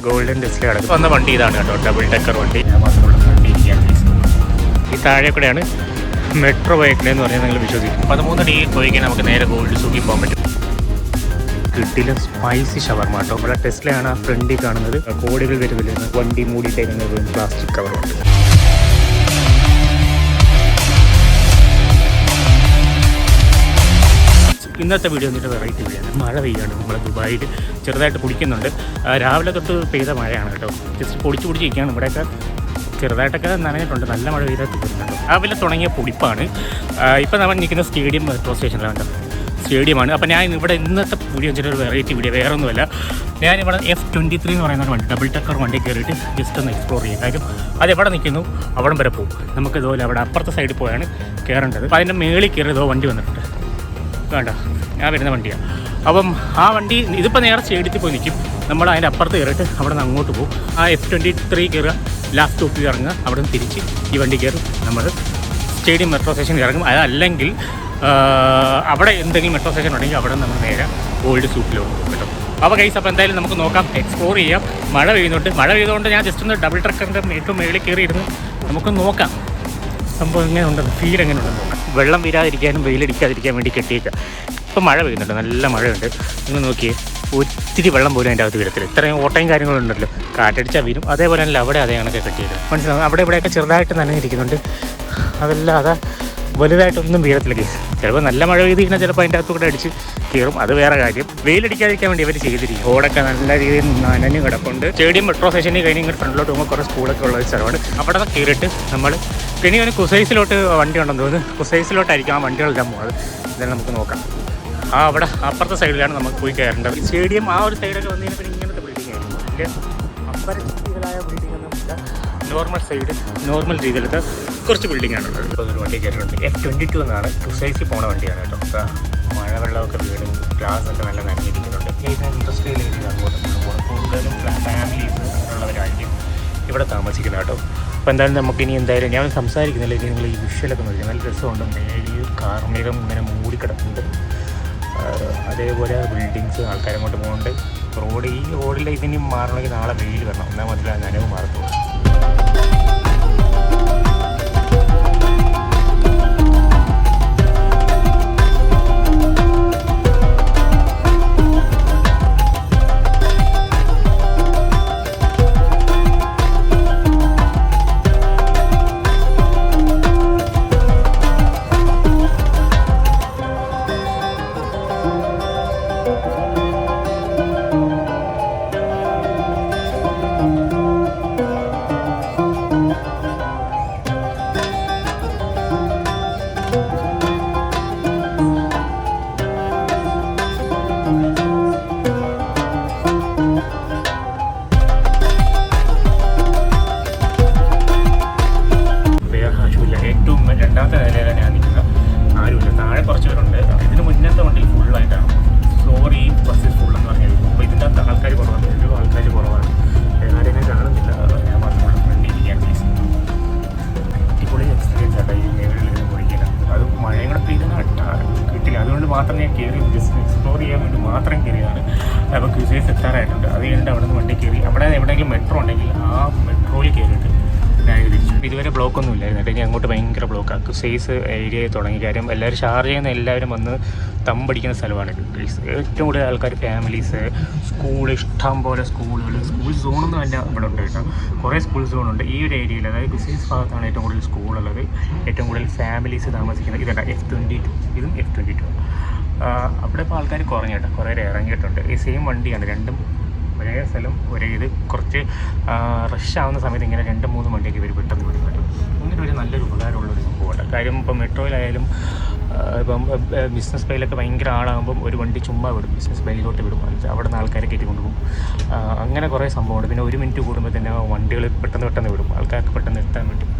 Golden Tesla കിടക്കും വന്ന വണ്ടി ഇതാണ് കേട്ടോ, ഡബിൾ ഡെക്കർ വണ്ടി. ഞാൻ മാത്രമുള്ള വണ്ടി ഈ താഴെ കൂടെയാണ് മെട്രോ പോയേക്കണേന്ന് പറഞ്ഞാൽ നിങ്ങൾ വിശ്വസിക്കും. 13 പോയിക്കാൻ നമുക്ക് നേരെ ഗോൾഡ് സൂക്കിൽ പോകാൻ പറ്റും. കിട്ടില്ല സ്പൈസി ഷവർമ കേട്ടോ. ഇവിടെ ടെസ്ലയാണ് ആ ഫ്രണ്ടിൽ കാണുന്നത്. കോടികൾ വരുന്നില്ല, വണ്ടി മൂടിയിട്ടേക്കുന്നത് പ്ലാസ്റ്റിക് കവറുണ്ട്. ഇന്നത്തെ വീഡിയോ എന്നിട്ട് വെറൈറ്റി വീഡിയോ ആണ്. മഴ പെയ്യാണ്, നമ്മൾ ദുബായിൽ ചെറുതായിട്ട് കുടിക്കുന്നുണ്ട്. രാവിലെ തൊട്ട് പെയ്ത മഴയാണ് കേട്ടോ. ജസ്റ്റ് പൊടിച്ച് പൊടിച്ചിരിക്കുകയാണ്. ഇവിടെയൊക്കെ ചെറുതായിട്ടൊക്കെ നനഞ്ഞിട്ടുണ്ട്. നല്ല മഴ പെയ്താൽ തീർന്നുണ്ട്. രാവിലെ തുടങ്ങിയ പൊടിപ്പാണ്. ഇപ്പം നമ്മൾ നിൽക്കുന്ന സ്റ്റേഡിയം മെട്രോ സ്റ്റേഷനിലാണ്, സ്റ്റേഡിയമാണ്. അപ്പോൾ ഞാൻ ഇവിടെ ഇന്നത്തെ വീഡിയോ വെച്ചിട്ട് ഒരു വെറൈറ്റി വീഡിയോ വേറെ ഒന്നുമല്ല. ഞാനിവിടെ F23 എന്ന് പറയുന്ന വണ്ടി, ഡബിൾ ഡെക്കർ വണ്ടി കയറിയിട്ട് ജസ്റ്റ് ഒന്ന് എക്സ്പ്ലോർ ചെയ്യും. കാര്യം അത് എവിടെ നിൽക്കുന്നു അവിടം വരെ പോകും. നമുക്ക് ഇതുപോലെ അവിടെ അപ്പുറത്തെ സൈഡിൽ പോയാണ് കയറേണ്ടത്. അപ്പോൾ അതിൻ്റെ മേളിൽ കയറി ഇതോ വണ്ടി വന്നിട്ടുണ്ട്, വേണ്ട ഞാൻ വരുന്ന വണ്ടിയാണ്. അപ്പം ആ വണ്ടി ഇതിപ്പോൾ നേരെ സ്റ്റേഡിയത്തിൽ പോയി നിൽക്കും. നമ്മൾ അതിൻ്റെ അപ്പുറത്ത് കയറിയിട്ട് അവിടെ നിന്ന് അങ്ങോട്ട് പോകും. ആ F23 കയറുക, ലാസ്റ്റ് സ്റ്റോപ്പിൽ ഇറങ്ങുക, അവിടെ നിന്ന് തിരിച്ച് ഈ വണ്ടി കയറും നമ്മൾ സ്റ്റേഡിയം മെട്രോ സ്റ്റേഷനിൽ ഇറങ്ങും. അതല്ലെങ്കിൽ അവിടെ എന്തെങ്കിലും മെട്രോ സ്റ്റേഷൻ ഉണ്ടെങ്കിൽ അവിടെ നമ്മൾ നേരെ ഗോൾഡ് സൂക്കിലോട്ട് പോകും കേട്ടോ. അപ്പോൾ ഗൈസ്, അപ്പോൾ എന്തായാലും നമുക്ക് നോക്കാം, എക്സ്പ്ലോർ ചെയ്യാം. മഴ പെയ്തുകൊണ്ട് ഞാൻ ജസ്റ്റ് ഒന്ന് ഡബിൾ ട്രക്കറിൻ്റെ ഏറ്റവും മേളിൽ കയറിയിരുന്നു നമുക്ക് നോക്കാം സംഭവം എങ്ങനെ ഉണ്ടെന്ന്, ഫീൽ എങ്ങനെ ഉണ്ടെന്ന് നോക്കാം. വെള്ളം വീരാതിരിക്കാനും വെയിലടിക്കാതിരിക്കാൻ വേണ്ടി കെട്ടിയേക്കാം. ഇപ്പം മഴ പെയ്യുന്നുണ്ട്, നല്ല മഴയുണ്ട്. നിങ്ങൾ നോക്കിയേ, ഒത്തിരി വെള്ളം പോലും അതിൻ്റെ അകത്ത് വീഴത്തില്ല. ഇത്രയും ഓട്ടയും കാര്യങ്ങളുണ്ടല്ലോ, കാറ്റടിച്ചാൽ വീരും. അതേപോലെ തന്നെ അവിടെ അതേ കണക്കെ കെട്ടിയത് മനസ്സിലാവും. അവിടെ ഇവിടെയൊക്കെ ചെറുതായിട്ട് നനഞ്ഞിരിക്കുന്നുണ്ട്. അതല്ലാതെ വലുതായിട്ടൊന്നും വീഴത്തില്ല കേസ്. ചിലപ്പോൾ നല്ല മഴ പെയ്ത് കഴിഞ്ഞാൽ ചിലപ്പോൾ അതിൻ്റെ അകത്തുകൂടെ അടിച്ച് കയറും, അത് വേറെ കാര്യം. വെയിലടിക്കാതിരിക്കാൻ വേണ്ടി ഇവർ ചെയ്തിരിക്കും. റോഡൊക്കെ നല്ല രീതിയിൽ നനഞ്ഞ് കിടപ്പുണ്ട്. സ്റ്റേഡിയം മെട്രോ സ്റ്റേഷനിൽ കഴിഞ്ഞ് ഇങ്ങോട്ട് ഫ്രണ്ടിലോട്ട് പോകുമ്പോൾ കുറേ സ്കൂളൊക്കെ ഉള്ള ഒരു സ്ഥലമാണ്. അവിടെ നിന്ന് കയറിയിട്ട് നമ്മൾ പിന്നെ ഒരു കുസൈസിലോട്ട് വണ്ടി ഉണ്ടെന്ന് തോന്നുന്നു. കുസൈസിലോട്ടായിരിക്കും ആ വണ്ടികളെല്ലാം പോകുന്നത്. ഇതെല്ലാം നമുക്ക് നോക്കാം. അവിടെ അപ്പുറത്തെ സൈഡിലാണ് നമുക്ക് പോയി കയറേണ്ടത്. സ്റ്റേഡിയം ആ ഒരു സൈഡൊക്കെ വന്നതിന് പിന്നെ ഇങ്ങനത്തെ ബിൽഡിംഗ് ആയിരുന്നു. വലിയ അപരിചിതരായ ബിൽഡിംഗ് ഒന്നുമില്ല. നോർമൽ സൈഡ്, നോർമൽ രീതിയിലത്തെ കുറച്ച് ബിൽഡിങ്ങാണുള്ളത്. ഇപ്പോൾ ഒരു വണ്ടി കയറിയിട്ടുണ്ട്. F22 എന്നാണ്, കുസൈസിൽ പോണ വണ്ടിയാണ് കേട്ടോ. അപ്പോൾ മഴവെള്ളമൊക്കെ വീടും ഗ്ലാസ്സൊക്കെ നല്ല നനഞ്ഞിരിക്കുന്നുണ്ട്. ഇത് ഇൻഡസ്ട്രിയൽ ഏരിയ അങ്ങോട്ട് കൂടുതലും ഫാമിലീസ് ഉള്ളവരായിരിക്കും ഇവിടെ താമസിക്കുന്നത് കേട്ടോ. അപ്പോൾ എന്തായാലും നമുക്കിനി എന്തായാലും ഞാൻ സംസാരിക്കുന്നില്ല, ഇനി നിങ്ങൾ ഈ വിഷ്വലൊക്കെ നോക്കി നല്ല രസമുണ്ട്. മേലിൽ കാർമേഘം ഇങ്ങനെ മൂടിക്കിടക്കുന്നുണ്ട്. അതേപോലെ ബിൽഡിങ്സ്, ആൾക്കാരങ്ങോട്ട് പോകുന്നുണ്ട്. ഈ റോഡിൽ ഇതിന് മാറണമെങ്കിൽ നാളെ വെയിൽ വരണം, എന്നാൽ മാത്രമേ നനവ് മാറത്തുള്ളൂ. രണ്ടാമത്തെ നിലയിലാണ് ഞാൻ നിൽക്കുന്നത്. ആരുമില്ല, താഴെ കുറച്ച് പേരുണ്ട്. ഇതിന് മുന്നത്തെ വണ്ടി ഫുള്ളായിട്ടാണ്. സോറി ബസ്സിൽ ഫുള്ളെന്ന് പറഞ്ഞാൽ. അപ്പോൾ ഇതിൻ്റെ അകത്ത് ആൾക്കാർ കുറവാണ്, ഒരു ആൾക്കാർ കുറവാണ്. ആരെയും ഞാൻ കാണുന്നില്ല, ഞാൻ മാത്രമുള്ള വണ്ടി ഇരിക്കാൻ പ്ലീസ്. അടിപൊളി എക്സ്പീരിയൻസ് ആട്ടോ ഈ മേഖലയിൽ നിന്ന് പോയിക്കാൻ. അത് മഴയും കൂടെ പെയ്യുന്ന കിട്ടില്ല, അതുകൊണ്ട് മാത്രം ഞാൻ കയറി ജസ്റ്റ് എക്സ്പ്ലോർ ചെയ്യാൻ വേണ്ടി മാത്രം കയറിയതാണ്. അപ്പോൾ ക്യൂസൈസ് എത്താറായിട്ടുണ്ട്. അത് കഴിഞ്ഞിട്ട് അവിടെ നിന്ന് വണ്ടി കയറി അവിടെ എവിടെയെങ്കിലും മെട്രോ ഉണ്ടെങ്കിൽ ആ മെട്രോയിൽ കയറിയിട്ട് തിരിച്ചു. ഇതുവരെ ബ്ലോക്കൊന്നും ഇല്ലായിരുന്നു കേട്ടോ. ഇനി അങ്ങോട്ട് ഭയങ്കര ബ്ലോക്കാണ്. കുസൈസ് ഏരിയ തുടങ്ങി. കാര്യം എല്ലാവരും ഷാർജയിൽ നിന്ന് എല്ലാവരും വന്ന് തമ്പടിക്കുന്ന സ്ഥലമാണ്. ഏറ്റവും കൂടുതൽ ആൾക്കാർ ഫാമിലീസ്, സ്കൂൾ, ഇഷ്ടം പോലെ സ്കൂളുകൾ, സ്കൂൾ സോണൊന്നും തന്നെ ഇവിടെ ഉണ്ട് കേട്ടോ. കുറേ സ്കൂൾ സോണുണ്ട് ഈ ഒരു ഏരിയയിൽ. അതായത് കുസൈസ് ഭാഗത്താണ് ഏറ്റവും കൂടുതൽ സ്കൂളുള്ളത്. ഏറ്റവും കൂടുതൽ ഫാമിലീസ് താമസിക്കുന്നത്. ഇതല്ല F22, ഇതും F22. അവിടെ ഇപ്പോൾ ആൾക്കാർ കുറഞ്ഞു കേട്ടോ, കുറേ ഇറങ്ങിയിട്ടുണ്ട്. ഈ സെയിം വണ്ടിയാണ്, രണ്ടും ഒരേ സ്ഥലം ഒരേ ഇത്. കുറച്ച് റഷ് ആവുന്ന സമയത്ത് ഇങ്ങനെ 2-3 വണ്ടിയൊക്കെ ഇവർ പെട്ടെന്ന് വിടും കേട്ടോ. അങ്ങനെ ഒരു നല്ലൊരു ഉപകാരമുള്ളൊരു സംഭവമാണ്. കാര്യം ഇപ്പം മെട്രോയിലായാലും ഇപ്പം ബിസിനസ് ബൈയിലൊക്കെ ഭയങ്കര ആളാകുമ്പം ഒരു വണ്ടി ചുമ്മാ വിടും, ബിസിനസ് ബൈയിലോട്ട് വിടും. അവിടെ നിന്ന് ആൾക്കാരെ കയറ്റി കൊണ്ടുപോകും. അങ്ങനെ കുറേ സംഭവമുണ്ട്. പിന്നെ 1 മിനിറ്റ് കൂടുമ്പോൾ തന്നെ വണ്ടികൾ പെട്ടെന്ന് വിടും, ആൾക്കാർക്ക് പെട്ടെന്ന് എത്താൻ പറ്റും.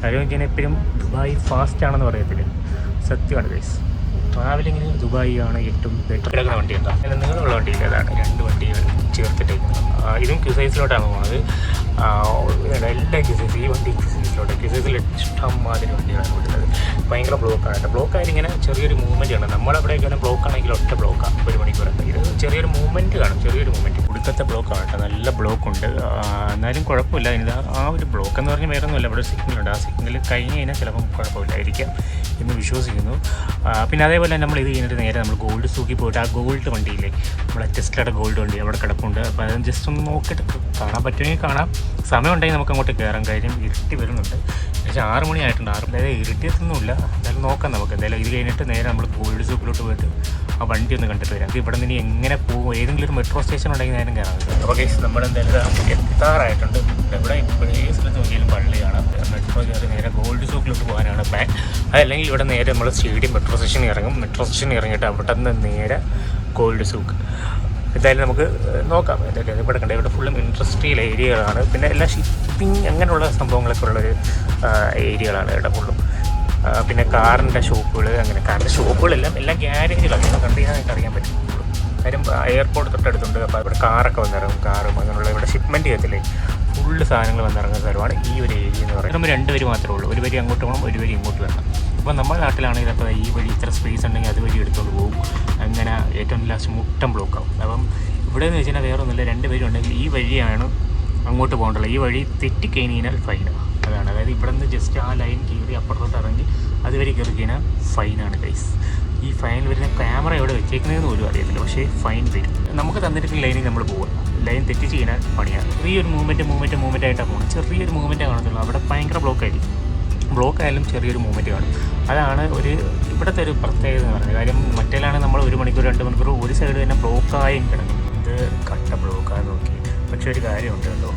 കാര്യം വെച്ച് കഴിഞ്ഞാൽ എപ്പോഴും ദുബായ് ഫാസ്റ്റ് പറയത്തില്ല, സത്യമാണ് ഗൈസ്. ട്രാവലിങ്ങിന് ദുബായ് ആണ് ഏറ്റവും കിടക്കുന്ന വണ്ടി. എന്താ നീളമുള്ള വണ്ടിയില്ല, അതാണ് 2 വണ്ടി ചേർത്തിട്ടേക്കുന്നത്. ഇതും ക്യൂസൈസിലോട്ടാണ് പോകുന്നത്. എല്ലാ കിസീസ് ഈ വണ്ടി കിസീസിലോട്ട് കിസീസിൽ ഇഷ്ടംമാതിരി വണ്ടികളാണ് വിടുന്നത്. ഭയങ്കര ബ്ലോക്കാണ് കേട്ടോ. ബ്ലോക്കായാലും ഇങ്ങനെ ചെറിയൊരു മൂവ്മെൻറ്റ് ആണ്. നമ്മളവിടെയൊക്കെ ബ്ലോക്കാണെങ്കിൽ ഒറ്റ ബ്ലോക്കാണ് 1 മണിക്കൂറൊക്കെ. ഇത് ചെറിയൊരു മൂവ്മെൻറ്റ് കാണും, ചെറിയൊരു മൂവ്മെൻറ്റ്. ഒടുക്കത്തെ ബ്ലോക്കാണ് കേട്ടോ, നല്ല ബ്ലോക്കുണ്ട്. എന്നാലും കുഴപ്പമില്ല. ഇത് ആ ഒരു ബ്ലോക്ക് എന്ന് പറഞ്ഞാൽ വേറെ ഒന്നുമില്ല, ഇവിടെ സിഗ്നലുണ്ട്. ആ സിഗ്നൽ കഴിഞ്ഞ് കഴിഞ്ഞാൽ ചിലപ്പം കുഴപ്പമില്ലായിരിക്കാം എന്ന് വിശ്വസിക്കുന്നു. പിന്നെ അതേപോലെ നമ്മൾ ഇത് കഴിഞ്ഞിട്ട് നേരെ നമ്മൾ ഗോൾഡ് സൂക്കിൽ പോയിട്ട് ആ ഗോൾഡ് വണ്ടിയില്ലേ, നമ്മളെ ടെസ്ലയുടെ ഗോൾഡ് വണ്ടി അവിടെ കിടപ്പുണ്ട്. അപ്പോൾ അത് ജസ്റ്റ് ഒന്ന് നോക്കിയിട്ട് കാണാൻ പറ്റുമെങ്കിൽ കാണാം. സമയം ഉണ്ടെങ്കിൽ നമുക്ക് അങ്ങോട്ട് കയറാൻ. കാര്യം ഇരുട്ടി വരുന്നുണ്ട്. പക്ഷേ 6 മണി ആയിട്ടുണ്ട്. 6 അതായത് ഇരുട്ടിയൊന്നുമില്ല. എന്തായാലും നോക്കാം നമുക്ക്. എന്തായാലും ഇത് കഴിഞ്ഞിട്ട് നേരെ നമ്മൾ ഗോൾഡ് സൂക്കിലോട്ട് പോയിട്ട് ആ വണ്ടി ഒന്ന് കണ്ടിട്ട് വരാം. അത് ഇവിടെ നിന്ന് എങ്ങനെ പോകും, ഏതെങ്കിലും ഒരു മെട്രോ സ്റ്റേഷൻ ഉണ്ടെങ്കിൽ നേരം കയറാം. അപ്പോൾ കേസ് നമ്മളെന്തായാലും എത്താറായിട്ടുണ്ട്. ഇവിടെ ഇപ്പോൾ ഈ സ്ഥലത്ത് നോക്കിയാലും പള്ളി കാണാം. മെട്രോ കയറി നേരെ ഗോൾഡ് സൂക്കിലോട്ട് പോകാനാണ് പ്ലാൻ. അതല്ലെങ്കിൽ ഇവിടെ നേരെ നമ്മൾ സ്റ്റേഡിയം മെട്രോ സ്റ്റേഷനിൽ ഇറങ്ങും. മെട്രോ സ്റ്റേഷനിൽ ഇറങ്ങിയിട്ട് അവിടെ നിന്ന് നേരെ ഗോൾഡ് സൂക്ക്. എന്തായാലും നമുക്ക് നോക്കാം. എന്തായാലും ഇവിടെ കണ്ടത് ഇവിടെ ഫുള്ളും ഇൻഡസ്ട്രിയൽ ഏരിയകളാണ്. പിന്നെ എല്ലാ ഷിപ്പിംഗ് അങ്ങനെയുള്ള സംഭവങ്ങളൊക്കെ ഉള്ളൊരു ഏരിയകളാണ് ഇവിടെ ഫുള്ളും. പിന്നെ കാറിൻ്റെ ഷോപ്പുകൾ, അങ്ങനെ കാറിൻ്റെ ഷോപ്പുകളെല്ലാം എല്ലാം ഗ്യാരേജുകളാണ്. കണ്ടു കഴിഞ്ഞാൽ നിങ്ങൾക്ക് അറിയാൻ പറ്റും. കാര്യം എയർപോർട്ട് തൊട്ടടുത്തുണ്ട്. അപ്പോൾ ഇവിടെ കാറൊക്കെ വന്നിറങ്ങും. കാറും അങ്ങനെയുള്ള ഇവിടെ ഷിപ്മെൻറ്റ് ചെയ്യത്തില്ലേ, ഫുള്ള് സാധനങ്ങൾ വന്നിറങ്ങുന്ന സ്ഥലമാണ് ഈ ഒരു ഏരിയ എന്ന് പറയുന്നത്. നമ്മൾ 2 വരി മാത്രമേ ഉള്ളൂ. ഒരു വരി അങ്ങോട്ട് പോകണം, ഒരു വരി ഇങ്ങോട്ട് വരണം. അപ്പോൾ നമ്മുടെ നാട്ടിലാണെങ്കിൽ അപ്പോൾ ഈ വഴി ഇത്ര സ്പേസ് ഉണ്ടെങ്കിൽ അത് വഴി എടുത്തുകൊണ്ട് പോകും. അങ്ങനെ ഏറ്റവും ലാസ്റ്റ് മുട്ടം ബ്ലോക്കാവും. അപ്പം ഇവിടെ എന്ന് വെച്ചാൽ വേറെ ഒന്നുമില്ല, 2 വരി ഉണ്ടെങ്കിൽ ഈ വഴിയാണ് അങ്ങോട്ട് പോകേണ്ടുള്ളത്. ഈ വഴി തെറ്റിക്കഴിഞ്ഞാൽ ഫൈനാണ്. അതാണ്, അതായത് ഇവിടെ നിന്ന് ജസ്റ്റ് ആ ലൈൻ കയറി അപ്പുറത്തോട്ട് ഇറങ്ങി അതുവരെ കയറി കഴിഞ്ഞാൽ ഫൈനാണ് ഗൈസ്. ഈ ഫൈൻ വരുന്ന ക്യാമറ എവിടെ വെച്ചേക്കുന്നതെന്ന് പോലും അറിയത്തില്ല, പക്ഷേ ഫൈൻ വരും. നമുക്ക് തന്നിരിക്കുന്ന ലൈനിൽ നമ്മൾ പോകുക. ലൈൻ തെറ്റിച്ച് കഴിഞ്ഞാൽ പണിയാണ്. ചെറിയൊരു മൂവ്മെൻറ്റ് ആയിട്ടാണ് പോകുന്നത്. ചെറിയൊരു മൂവ്മെൻറ്റേ കാണത്തുള്ളൂ. അവിടെ ഭയങ്കര ബ്ലോക്കായിരിക്കും. ബ്ലോക്കായാലും ചെറിയൊരു മൂവ്മെൻറ്റ് കാണും. അതാണ് ഇവിടുത്തെ ഒരു പ്രത്യേകത എന്ന് പറയുന്നത്. കാര്യം മറ്റേലാണ് നമ്മൾ 1 മണിക്കൂർ 2 മണിക്കൂർ ഒരു സൈഡ് തന്നെ ബ്ലോക്കായും കിടക്കും. ഇത് കട്ട ബ്ലോക്കാന്ന് നോക്കി. പക്ഷേ ഒരു കാര്യമുണ്ട് കേട്ടോ,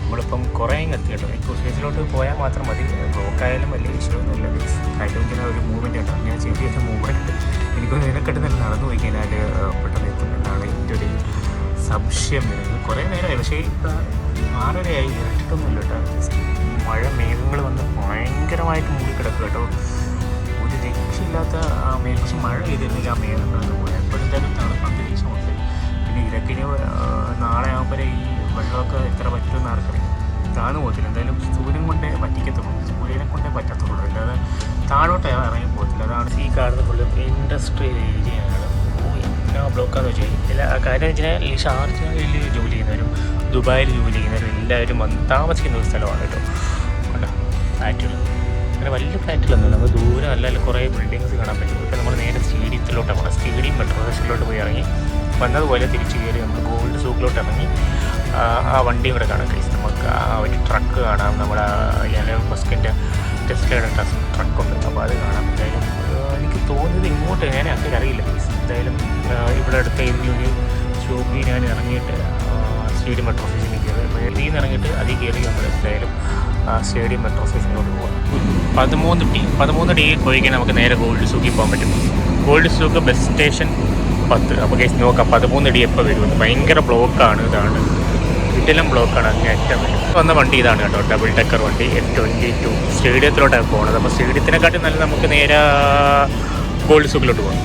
നമ്മളിപ്പം കുറേ എത്തി കേട്ടോ. മെട്രോ സ്റ്റേഷനിലോട്ട് പോയാൽ മാത്രം മതി. ബ്ലോക്കായാലും വലിയ വിഷയമൊന്നുമില്ല. കാര്യം വെച്ചാൽ ഒരു മൂവ്മെൻറ്റ് ഉണ്ട്. അങ്ങനെ ചെറിയൊരു മൂവ്മെൻറ്റ് എനിക്കൊന്ന് ഇതിനെക്കെട്ട് തന്നെ നടന്നു പോയി കഴിഞ്ഞാൽ പെട്ടെന്ന് എത്തും എന്നാണ് എൻ്റെ ഒരു സംശയം വരുന്നത്. കുറേ നേരമായി, പക്ഷേ 6:30 ഇരട്ടിട്ടൊന്നുമില്ല കേട്ടോ. മഴ മേഘങ്ങൾ വന്ന് ഭയങ്കരമായിട്ട് മൂടിക്കിടക്കുക കേട്ടോ. ഒരു രക്ഷയില്ലാത്ത പക്ഷെ മഴ പെയ്തിരുന്നില്ല. ആ മേഘങ്ങളൊന്നും പോയാൽ എപ്പോഴെന്തായാലും തണുപ്പ് അന്തരീക്ഷമുണ്ട്. പിന്നെ ഇതൊക്കെ നാളെ ആകുമ്പോൾ ഈ വെള്ളമൊക്കെ എത്ര പറ്റുമെന്ന് ആർക്കറിയാം. താന്നു പോകത്തില്ല. എന്തായാലും സൂര്യൻ കൊണ്ടേ പറ്റിക്കത്തുള്ളൂ, സൂര്യനെ കൊണ്ടേ പറ്റത്തുള്ളൂ. അല്ലാതെ താഴോട്ട് ഇറങ്ങി പോകത്തില്ല. അതാണ് ഈ കാണുന്ന ഫുള്ളും ഇൻഡസ്ട്രിയൽ ഏരിയയാണ്. എന്നാ ബ്ലോക്കാന്ന് വെച്ചാൽ എല്ലാ കാര്യം വെച്ചാൽ ഈ ഷാർജയിൽ ജോലി ചെയ്യുന്നവരും ദുബായിൽ ജോലി ചെയ്യുന്നവരും എല്ലാവരും വന്ന് താമസിക്കുന്ന ഒരു സ്ഥലമാണ് കേട്ടോ. കണ്ടോ ഫ്ലാറ്റുകൾ, അങ്ങനെ വലിയ ഫ്ലാറ്റുകളൊന്നും നമുക്ക് ദൂരം അല്ലാതെ കുറേ ബിൽഡിങ്സ് കാണാൻ പറ്റും. ഇപ്പോൾ നമ്മൾ നേരെ സ്റ്റേഡിയത്തിലോട്ടാണ് പോകണം. സ്റ്റേഡിയം മെട്രോ സ്റ്റേഷനിലോട്ട് പോയി ഇറങ്ങി വന്നതുപോലെ തിരിച്ച് കയറി നമ്മൾ ഗോൾഡ് സൂക്കിലോട്ട് ഇറങ്ങി ആ വണ്ടി ഇവിടെ കാണാം കഴിച്ച്. നമുക്ക് ആ ഒരു ട്രക്ക് കാണാം. നമ്മുടെ എലൻ മസ്കിൻ്റെ ടെസ്ലയുടെ ട്രക്കുണ്ട്. അപ്പോൾ അത് കാണാം. എന്തായാലും എനിക്ക് തോന്നിയത് ഇങ്ങോട്ട് ഞാൻ അങ്ങനെ അറിയില്ല. എന്തായാലും ഇവിടെ അടുത്ത ഏതെങ്കിലും ഒരു ഷോപ്പിൽ ഞാൻ ഇറങ്ങിയിട്ട് സ്റ്റേഡിയം മെട്രോ സ്റ്റേഷനിൽ കയറി ഇതിൽ നിന്ന് ഇറങ്ങിയിട്ട് അതിൽ കയറി നമ്മൾ എന്തായാലും സ്റ്റേഡിയം മെട്രോ സ്റ്റേഷനിലോട്ട് പോകാം. 13D പോയി കഴിഞ്ഞാൽ നമുക്ക് നേരെ ഗോൾഡ് സൂക്കിൽ പോകാൻ പറ്റും. Gold souk bus station 10. അപ്പോൾ കേസ് നോക്കാം 13D എപ്പോൾ വരുമെന്ന്. ഭയങ്കര ബ്ലോക്കാണ്. ഇതാണ് ഇതെല്ലാം ബ്ലോക്കാണ്. അങ്ങനെ ഏറ്റവും വന്ന വണ്ടി ഇതാണ് കേട്ടോ, ഡബിൾ ഡെക്കർ വണ്ടി F22 സ്റ്റേഡിയത്തിലോട്ടാണ് പോകുന്നത്. അപ്പോൾ സ്റ്റേഡിയത്തിനെക്കാട്ടും നല്ല നമുക്ക് നേരെ ഗോൾഡ് സൂക്കിലോട്ട് പോകാം.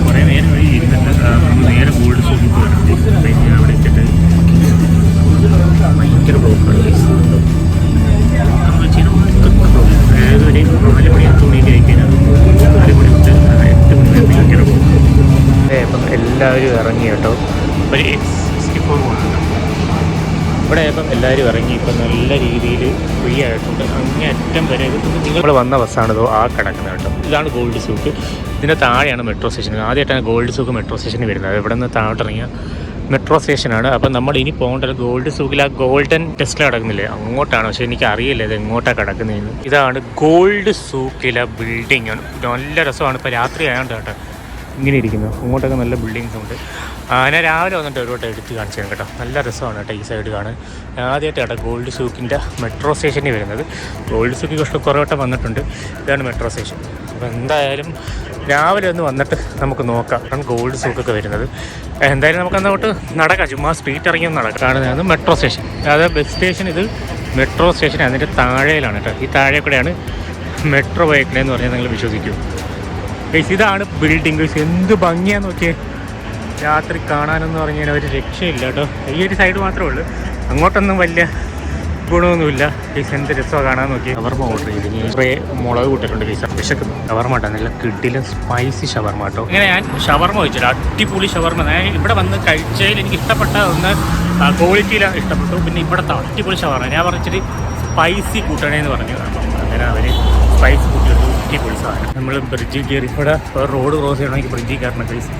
കുറേ നേരം വഴി ഇരുന്നിട്ട് നേരെ ഗോൾഡ് സൂക്കിൽ പോയിട്ട് അവിടെ എത്തിയിട്ട് ഭയങ്കര ബ്ലോക്കാണ്. അതായത് ഒരു 4 മണി 5 മണിയൊക്കെ ആയിക്കഴിഞ്ഞാൽ 4 മണി തൊട്ട് 8 മണി വരെ ഭയങ്കര ബ്ലോക്ക്. അപ്പം എല്ലാവരും ഇറങ്ങി കേട്ടോ. ഒരു X64 പോകുന്നുണ്ട് ഇവിടെ. ഇപ്പം എല്ലാവരും ഇറങ്ങി. ഇപ്പം നല്ല രീതിയിൽ ഫ്രീ ആയിട്ടുണ്ട്. അങ്ങേ അറ്റം വരെ നിങ്ങൾ വന്ന ബസ്സാണിതോ ആ കിടക്കുന്നത് കേട്ടോ. ഇതാണ് ഗോൾഡ് സൂക്ക്. ഇതിൻ്റെ താഴെയാണ് മെട്രോ സ്റ്റേഷൻ. ആദ്യമായിട്ടാണ് ഗോൾഡ് സൂക്ക് മെട്രോ സ്റ്റേഷനിൽ വരുന്നത്. ഇവിടെ നിന്ന് താഴോട്ടിറങ്ങിയ മെട്രോ സ്റ്റേഷനാണ്. അപ്പം നമ്മൾ ഇനി പോകേണ്ടത് ഗോൾഡ് സൂക്കിൽ ആ ഗോൾഡൻ ടെസ്ല കിടക്കുന്നില്ലേ അങ്ങോട്ടാണ്. പക്ഷേ എനിക്ക് അറിയില്ല ഇത് എങ്ങോട്ടാണ് കിടക്കുന്നതെന്ന്. ഇതാണ് ഗോൾഡ് സൂക്കിലെ ബിൽഡിങ്. നല്ല രസമാണ്. ഇപ്പോൾ രാത്രി ആയതുകൊണ്ട് കേട്ടോ ഇങ്ങനെ ഇരിക്കുന്നു. അങ്ങോട്ടൊക്കെ നല്ല ബിൽഡിങ്സ് ഉണ്ട്. ഞാൻ രാവിലെ വന്നിട്ട് ഒരു വട്ടം എടുത്ത് കാണിച്ചു തരാം കേട്ടോ. നല്ല രസമാണ് കേട്ടോ ഈ സൈഡ് കാണാൻ. ആദ്യമായിട്ട് കേട്ടോ ഗോൾഡ് സൂക്കിൻ്റെ മെട്രോ സ്റ്റേഷനിൽ വരുന്നത്. ഗോൾഡ് സൂക്കിൽ കുറേ വട്ടം വന്നിട്ടുണ്ട്. ഇതാണ് മെട്രോ സ്റ്റേഷൻ. അപ്പോൾ എന്തായാലും രാവിലെ ഒന്ന് വന്നിട്ട് നമുക്ക് നോക്കാം. ആണ് ഗോൾഡ് സൂക്കൊക്കെ വരുന്നത്. എന്തായാലും നമുക്ക് അങ്ങോട്ട് നടക്കാം. ചുമ്മാ സ്ട്രീറ്റ് ഇറങ്ങി ഒന്ന് നടക്കാം. കാണുന്നതാണ് മെട്രോ സ്റ്റേഷൻ. അതായത് ബസ് സ്റ്റേഷൻ, ഇത് മെട്രോ സ്റ്റേഷൻ. അതിൻ്റെ താഴെയിലാണ് കേട്ടോ. ഈ താഴെ കൂടെയാണ് മെട്രോ പോയേക്കണേന്ന് പറഞ്ഞാൽ നിങ്ങൾ വിശ്വസിക്കൂ. ഗൈസ് ഇതാണ് ബിൽഡിംഗ്. ഗൈസ് എന്ത് ഭംഗിയാന്ന് നോക്കിയേ, രാത്രി കാണാനെന്ന് പറഞ്ഞു കഴിഞ്ഞാൽ ഒരു രക്ഷയില്ല കേട്ടോ. ഈ ഒരു സൈഡ് മാത്രമേ ഉള്ളൂ, അങ്ങോട്ടൊന്നും വലിയ ഗുണമൊന്നുമില്ല. ഗൈസ് എന്ത് രസമാണ് കാണാൻ നോക്കി. ഷവർമ ഓർഡർ ചെയ്ത് കുറേ മുളക് കൂട്ടിട്ടുണ്ട്. ഗൈസ് വിശക്കുന്നു. ഷവർമ കേട്ടോ, നല്ല കിഡിലും സ്പൈസി ഷവർമ കേട്ടോ. ഇങ്ങനെ ഞാൻ ഷവർമ വെച്ചില്ല, അടിപൊളി ഷവർമ. ഞാൻ ഇവിടെ വന്ന് കഴിച്ചതിൽ എനിക്ക് ഇഷ്ടപ്പെട്ട ഒന്ന് ക്വാളിറ്റിയിലാണ് ഇഷ്ടപ്പെട്ടു. പിന്നെ ഇവിടുത്തെ അടിപൊളി ഷവർമ ഞാൻ പറഞ്ഞിട്ട് സ്പൈസി കൂട്ടണേന്ന് പറഞ്ഞു. അങ്ങനെ അവർ സ്പൈസ് കൂട്ടിയിട്ട് അടിപൊളി സാധനം. നമ്മൾ ബ്രിഡ്ജിൽ കയറി ഇവിടെ റോഡ് ക്രോസ് ചെയ്യണമെങ്കിൽ ബ്രിഡ്ജിൽ കയറണം. ഗൈസ്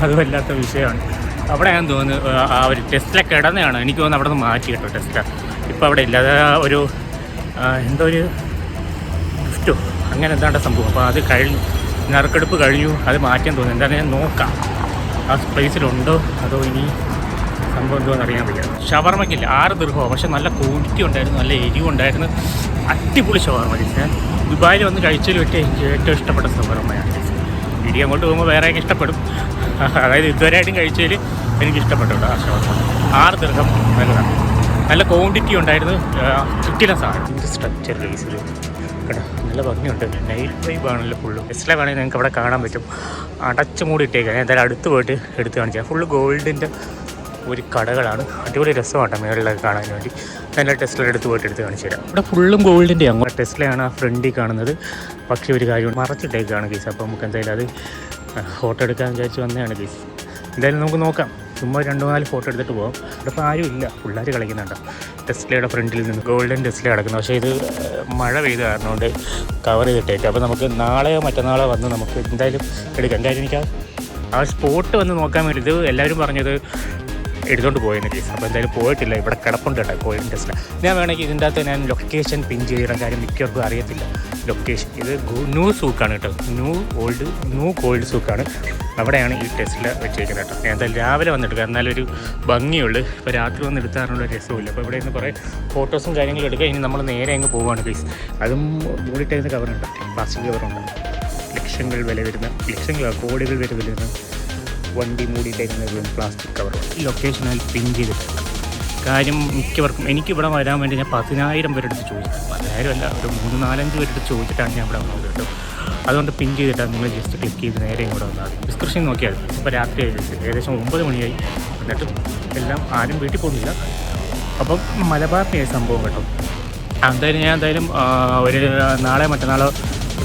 അത് വല്ലാത്ത വിഷയമാണ്. അവിടെ ഞാൻ തോന്നുന്നു ആ ഒരു ടെസ്റ്റിലൊക്കെ കിടന്നതാണ്. എനിക്ക് തോന്നുന്നു അവിടെ നിന്ന് മാറ്റി കേട്ടോ ടെസ്റ്റ്. ഇപ്പോൾ അവിടെ ഇല്ല. അത് ഒരു എന്തോ ഒരു ഗിഫ്റ്റോ അങ്ങനെ എന്താണ്ട് സംഭവം. അപ്പോൾ അത് കഴിഞ്ഞു, നറുക്കെടുപ്പ് കഴിഞ്ഞു, അത് മാറ്റാൻ തോന്നുന്നു. എന്താണെന്ന് ഞാൻ നോക്കാം ആ പ്ലേസിലുണ്ടോ അതോ ഇനി സംഭവം എന്തോന്ന് അറിയാൻ വയ്യ. ഷവർമയ്ക്കില്ല 6 ദിർഹമോ, പക്ഷെ നല്ല ക്വാണ്ടിറ്റി ഉണ്ടായിരുന്നു, നല്ല എരിവുണ്ടായിരുന്നു, അടിപൊളി ഷവർമ. ഞാൻ ദുബായിൽ വന്ന് കഴിച്ചതിൽ വെച്ച് എനിക്ക് ഏറ്റവും ഇഷ്ടപ്പെട്ട ഷവർമയാണ്. ഇനി അങ്ങോട്ട് പോകുമ്പോൾ വേറെയൊക്കെ ഇഷ്ടപ്പെടും. അതായത് ഇതുവരെയായിട്ടും കഴിച്ചതിൽ എനിക്ക് ഇഷ്ടപ്പെട്ടുണ്ട് ആ ഷവർമ. 6 ദിർഹം നല്ലതാണ്, നല്ല ക്വാണ്ടിറ്റി ഉണ്ടായിരുന്നു, കിട്ടില്ല സാധനം. ഇതിൻ്റെ സ്ട്രക്ചർ ബേസിൽ കേട്ടോ നല്ല ഭംഗിയുണ്ട്. Night വൈബാണല്ലോ full. ടെസ്ല വേണമെങ്കിൽ നിങ്ങൾക്ക് അവിടെ കാണാൻ പറ്റും. അടച്ചു മൂടി ഇട്ടേക്കാം. ഞാൻ എന്തായാലും അടുത്ത് പോയിട്ട് എടുത്ത് കാണിച്ചാൽ ഫുള്ള് ഗോൾഡിൻ്റെ ഒരു കടകളാണ്. അടിപൊളി രസമാണ് മേളിലൊക്കെ കാണാൻ വേണ്ടി. ഞാൻ ടെസ്ല എടുത്ത് പോയിട്ട് എടുത്ത് കാണിച്ചു തരാം. ഇവിടെ ഫുള്ളും ഗോൾഡിൻ്റെ അങ്ങോട്ട് ടെസ്ലയാണ് ആ ഫ്രണ്ടിൽ കാണുന്നത്. പക്ഷേ ഒരു കാര്യം മറച്ചിട്ടേക്കാണ് കേസ്. അപ്പോൾ നമുക്ക് എന്തായാലും അത് ഫോട്ടോ എടുക്കാൻ വിചാരിച്ച് വന്നതാണ് കേസ്. എന്തായാലും നമുക്ക് നോക്കാം. ചുമ്മാ 2-4 ഫോട്ടോ എടുത്തിട്ട് പോകാം. ഇവിടെ ഇപ്പോൾ ആരും ഇല്ല, പിള്ളേർ കളിക്കുന്നുണ്ട്. ടെസ്ലയുടെ ഫ്രണ്ടിൽ നിന്ന് ഗോൾഡൻ ടെസ്ല കിടക്കുന്നത്. പക്ഷേ ഇത് മഴ പെയ്ത് കാരണം കൊണ്ട് കവർ ചെയ്തിട്ടേക്കാം. അപ്പോൾ നമുക്ക് നാളെയോ മറ്റന്നാളോ വന്ന് നമുക്ക് എന്തായാലും എടുക്കാം. എന്തായാലും എനിക്ക് ആ സ്പോട്ട് വന്ന് നോക്കാൻ വേണ്ടി ഇത് എല്ലാവരും പറഞ്ഞത് എടുത്തുകൊണ്ട് പോയെന്ന് കേസ്. അപ്പോൾ എന്തായാലും പോയിട്ടില്ല. ഇവിടെ കിടപ്പുണ്ട് കേട്ടോ ഗോൾഡൻ ടെസ്ല. ഞാൻ വേണമെങ്കിൽ ഇതിൻ്റെ അകത്ത് ഞാൻ ലൊക്കേഷൻ പിൻ ചെയ്തിടാൻ. കാര്യം മിക്കവർക്കും അറിയത്തില്ല ലൊക്കേഷൻ. ഇത് ന്യൂ സൂക്കാണ് കേട്ടോ, ന്യൂ ഗോൾഡ് സൂക്കാണ്. അവിടെയാണ് ഈ ടെസ്ല വെച്ചേക്കുന്നത് കേട്ടോ. ഞാൻ എന്തായാലും രാവിലെ വന്നെടുക്കുക, എന്നാലൊരു ഭംഗിയുള്ളൂ. ഇപ്പോൾ രാത്രി വന്ന് എടുത്താറുള്ള രസമില്ല. അപ്പോൾ ഇവിടെ നിന്ന് കുറേ ഫോട്ടോസും കാര്യങ്ങളും എടുക്കുക. ഇനി നമ്മൾ നേരെ അങ്ങ് പോവുകയാണ് കേസ്. അതും മൂടിയിട്ടേക്കുന്ന കവറുണ്ട്, പ്ലാസ്റ്റിക് കവറുണ്ട്. ലക്ഷങ്ങൾ വില വരുന്ന, കോടികൾ വില വരുന്ന വണ്ടി മൂടിയിട്ടേക്കുന്ന പ്ലാസ്റ്റിക് കവറുണ്ട്. ഈ ലൊക്കേഷനിൽ പിൻ ചെയ്തിട്ടുണ്ട്. കാര്യം മിക്കവർക്കും എനിക്കിവിടെ വരാൻ വേണ്ടി ഞാൻ 10,000 പേരെടുത്ത് ചോദിച്ചു. 10,000 അല്ല, ഒരു 3-4-5 പേരെടുത്ത് ചോദിച്ചിട്ടാണ് ഞാൻ ഇവിടെ വന്നത് കേട്ടോ. അതുകൊണ്ട് പിൻ ചെയ്തിട്ടാണ് നിങ്ങൾ ജസ്റ്റ് ക്ലിക്ക് ചെയ്ത് നേരെ ഇങ്ങോട്ട് വന്നാൽ മതി. ഡിസ്ക്രിപ്ഷൻ നോക്കിയാൽ ഇപ്പോൾ രാത്രി ഏകദേശം 9 മണിയായി. എന്നിട്ടും എല്ലാം ആരും വീട്ടിൽ പോകുന്നില്ല. അപ്പം മലബാറിൻ്റെ സംഭവം കേട്ടോ. എന്തായാലും ഞാൻ ഒരു നാളെ മറ്റന്നാളോ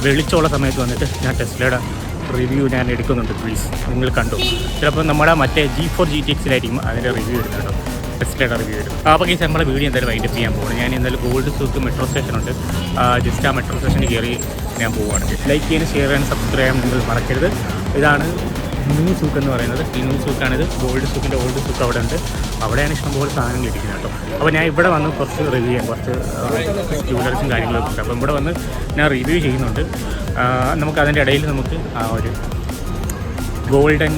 വെളിച്ചമുള്ള സമയത്ത് വന്നിട്ട് ഞാൻ ടെസ്ലയുടെ റിവ്യൂ ഞാൻ എടുക്കുന്നുണ്ട്. പ്ലീസ് നിങ്ങൾ കണ്ടു. ചിലപ്പോൾ നമ്മുടെ മറ്റേ G4 GTX-ലായിരിക്കും അതിൻ്റെ റിവ്യൂ എടുക്കുന്നുണ്ടോ, ടെസ്ലയുടെ റിവ്യൂ വരും. അപ്പോൾ ഈ നമ്മുടെ വീഡിയോ എന്തായാലും വൈൻഡപ്പ് ചെയ്യാൻ പോകുന്നത്. ഞാൻ എന്തായാലും ഗോൾഡ് സൂക്ക് മെട്രോ സ്റ്റേഷനുണ്ട്, ജസ്റ്റ് ആ മെട്രോ സ്റ്റേഷനിൽ കയറി ഞാൻ പോവുകയാണ്. ലൈക്ക് ചെയ്യാനും ഷെയർ ചെയ്യാനും സബ്സ്ക്രൈബ് ചെയ്യാൻ നിങ്ങൾ മറക്കരുത്. ഇതാണ് ന്യൂ സൂക്ക് എന്ന് പറയുന്നത്. ഈ ന്യൂ സൂക്കാണിത്. ഗോൾഡ് സൂക്കിൻ്റെ ഓൾഡ് സൂക്ക് അവിടെ ഉണ്ട്. അവിടെയാണ് ഇഷ്ടംപോലെ സാധനങ്ങൾ ഇരിക്കുന്നത് കേട്ടോ. അപ്പോൾ ഞാൻ ഇവിടെ വന്ന് കുറച്ച് റിവ്യൂ ചെയ്യാം, കുറച്ച് ജ്വല്ലറീസും കാര്യങ്ങളൊക്കെ ഉണ്ട്. അപ്പോൾ ഇവിടെ വന്ന് ഞാൻ റിവ്യൂ ചെയ്യുന്നുണ്ട്. നമുക്ക് അതിൻ്റെ ഇടയിൽ നമുക്ക് ആ ഒരു ഗോൾഡൻ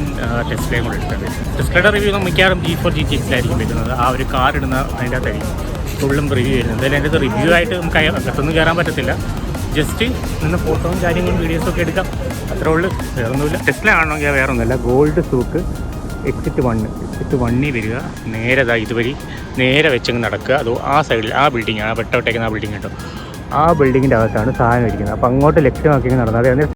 ടെസ്ലയും കൂടെ എടുത്തത്. ടെസ്ലയുടെ റിവ്യൂ മിക്കവാറും G4 GTX-ലായിരിക്കും വരുന്നത്. ആ ഒരു കാർ ഇടുന്ന അതിൻ്റെ അകത്തായിരിക്കും ഫുള്ളും റിവ്യൂ വരുന്നത്. എന്തായാലും എൻ്റെ റിവ്യൂ ആയിട്ട് നമുക്ക് അകത്തൊന്നും കയറാൻ പറ്റത്തില്ല. ജസ്റ്റ് നിന്ന് ഫോട്ടോയും കാര്യങ്ങളും വീഡിയോസൊക്കെ എടുക്കാം, അത്രേ ഉള്ളൂ. വേറൊന്നുമില്ല. ടെസ്ല ആണെങ്കിൽ വേറൊന്നുമില്ല. ഗോൾഡ് സൂക്ക് എക്സിറ്റ് 1 വരിക. നേരെ ഇതുവഴി നേരെ വെച്ചങ്ങ് നടക്കുക. അതോ ആ സൈഡിൽ ആ ബിൽഡിംഗ്, ആ വെട്ടോട്ടേക്കുന്ന ആ ബിൽഡിംഗ് കേട്ടോ, ആ ബിൽഡിങ്ങിൻ്റെ അകത്താണ് സാധനം ഇരിക്കുന്നത്. അപ്പോൾ അങ്ങോട്ട് ലക്ഷ്യമാക്കി നടന്നാൽ